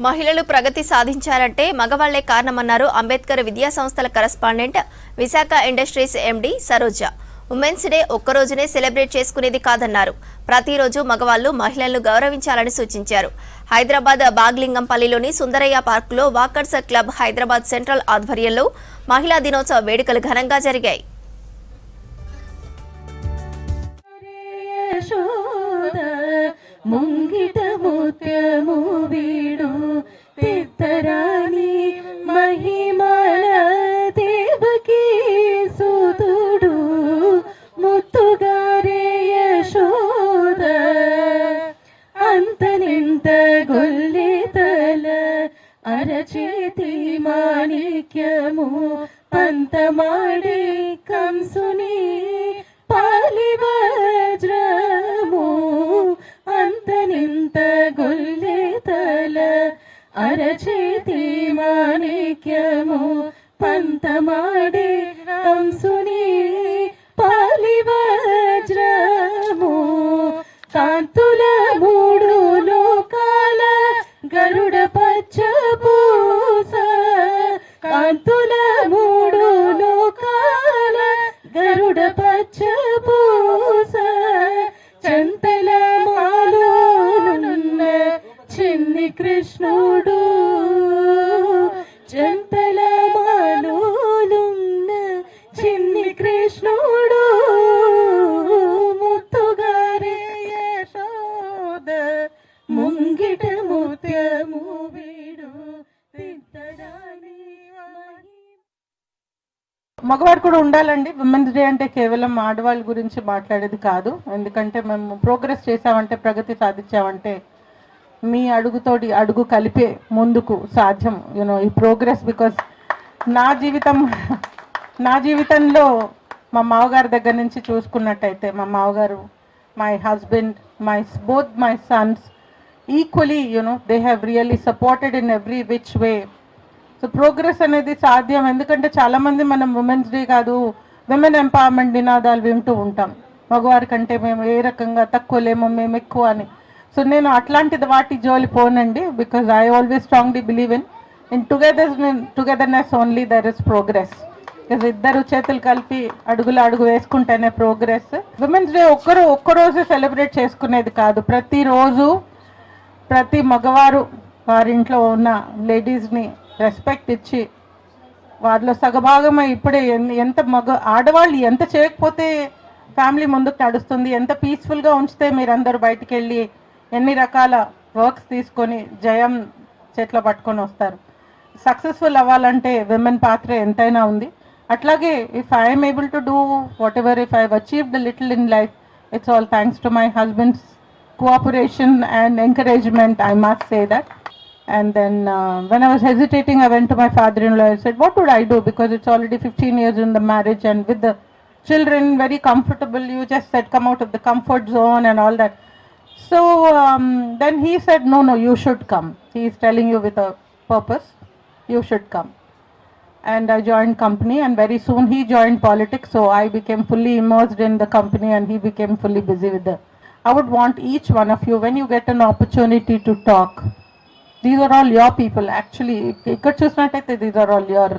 మహిళలు ప్రగతి సాధించాలంటే మగవాళ్లే కారణమన్నారు అంబేద్కర్ విద్యా సంస్థల correspondent Visakha industries MD Saroja. Women's day ఒక్కరోజునే సెలబ్రేట్ చేసుకునేది కాదన్నారు. ప్రతిరోజు మగవాళ్లు మహిళలను గౌరవించాలని సూచించారు. హైదరాబాద్ బాగ్లింగంపల్లిలోని సుందరయ్య పార్కులో వాకర్స్ క్లబ్ హైదరాబాద్ సెంట్రల్ ఆధ్వర్యంలో మహిళా దినోత్సవ వేడుకలు ఘనంగా జరిగాయి. ముంగిట ముత్యము వీడు పిత్తరాని మహిమల దేవకి సుతుడు ముత్తుగారే యశోద అంతనింత గొల్లెతల అరచేతి మాణిక్యము పంతమాడి కంసుని పాలివజ్రము అంతనింత గొల్లెతల అరచేతి మాణిక్యము పంతమాడి కంసుని పాలివజ్రము కాంతుల మూడు లోకాల గరుడ పచ్చ పూస కాంతుల మూడు లోకాల గరుడ పచ్చ పూస చంతల మాలోనున్న చిన్ని కృష్ణుడు చంతల మాలోనున్న చిన్ని కృష్ణుడు ముత్తుగారే యశోద ముంగిట ముత్యము వీడు తిత్తడాని. మగవాడు కూడా ఉండాలండి. విమెన్స్ డే అంటే కేవలం ఆడవాళ్ళ గురించి మాట్లాడేది కాదు. ఎందుకంటే మేము ప్రోగ్రెస్ చేసామంటే, ప్రగతి సాధించామంటే మీ అడుగుతోటి అడుగు కలిపే ముందుకు సాధ్యం ఈ ప్రోగ్రెస్. బికాస్ నా జీవితంలో మా మావగారి దగ్గర నుంచి చూసుకున్నట్టయితే మా మావగారు, my husband, both my sons equally they have really supported in every which way. So progress అనేది సాధ్యం. ఎందుకంటే చాలామంది మనం ఉమెన్స్ డే కాదు, విమెన్ ఎంపవర్మెంట్ నినాదాలు వింటూ ఉంటాం. మగవారి కంటే మేము ఏ రకంగా తక్కువ లేమో, మేము ఎక్కువ అని. సో నేను అట్లాంటిది వాటి జోలి పోనండి. Because I always strongly believe in togetherness only there is progress. Because ఇద్దరు చేతులు కలిపి అడుగు వేసుకుంటేనే ప్రోగ్రెస్. విమెన్స్ డే ఒక్కరోజు సెలబ్రేట్ చేసుకునేది కాదు. ప్రతిరోజు ప్రతి మగవారు వారింట్లో ఉన్న లేడీస్ని రెస్పెక్ట్ ఇచ్చి వారిలో సగభాగమై ఇప్పుడే ఆడవాళ్ళు ఎంత చేయకపోతే ఫ్యామిలీ ముందుకు నడుస్తుంది, ఎంత పీస్ఫుల్గా ఉంచితే మీరందరూ బయటికి వెళ్ళి ఎన్ని రకాల వర్క్స్ తీసుకొని జయం చేతిలో పట్టుకొని వస్తారు. సక్సెస్ఫుల్ అవ్వాలంటే విమెన్ పాత్ర ఎంతైనా ఉంది. అట్లాగే if I'm able to do what ever, if I achieved little in life, it's all thanks to my husband's cooperation and encouragement, I must say that. And then when I was hesitating, I went to my father-in-law. I said, what would I do? Because it's already 15 years in the marriage and with the children very comfortable. You just said come out of the comfort zone and all that. So then he said, no, you should come. He is telling you with a purpose, you should come. And I joined company, and very soon he joined politics. So I became fully immersed in the company and he became fully busy with the. I would want each one of you, when you get an opportunity to talk, these are all your people. Actually, these are all your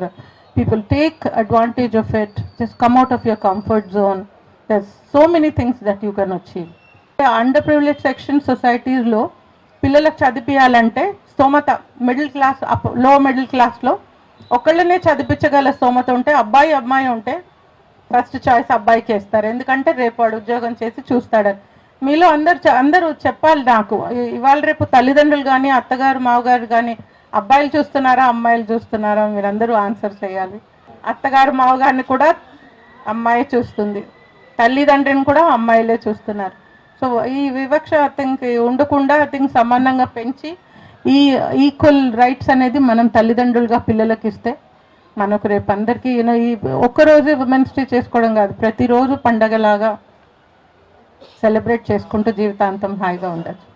people. Take advantage of it. Just come out of your comfort zone. There's so many things that you can achieve. Underprivileged section societies lo పిల్లలకు చదివియాలంటే స్తోమత, middle class, లో middle క్లాస్లో ఒకళ్ళనే చదివించగల స్తోమత ఉంటే, అమ్మాయి ఉంటే first choice అబ్బాయికి ఇస్తారు. ఎందుకంటే రేపు వాడు ఉద్యోగం చేసి చూస్తాడని. మీలో అందరూ చెప్పాలి నాకు. ఇవాళ రేపు తల్లిదండ్రులు కానీ, అత్తగారు మావగారు కానీ అబ్బాయిలు చూస్తున్నారా అమ్మాయిలు చూస్తున్నారా, మీరందరూ ఆన్సర్ చేయాలి. అత్తగారు మావగారిని కూడా అమ్మాయి చూస్తుంది, తల్లిదండ్రిని కూడా అమ్మాయిలే చూస్తున్నారు. సో ఈ వివక్ష ఉండకుండా సమానంగా పెంచి ఈ ఈక్వల్ రైట్స్ అనేది మనం తల్లిదండ్రులుగా పిల్లలకి ఇస్తే మనకు రేపు అందరికీ ఈ ఒక్కరోజు ఉమెన్స్ డే చేసుకోవడం కాదు, ప్రతిరోజు పండగలాగా సెలబ్రేట్ చేసుకుంటూ జీవితాంతం హాయిగా ఉండొచ్చు.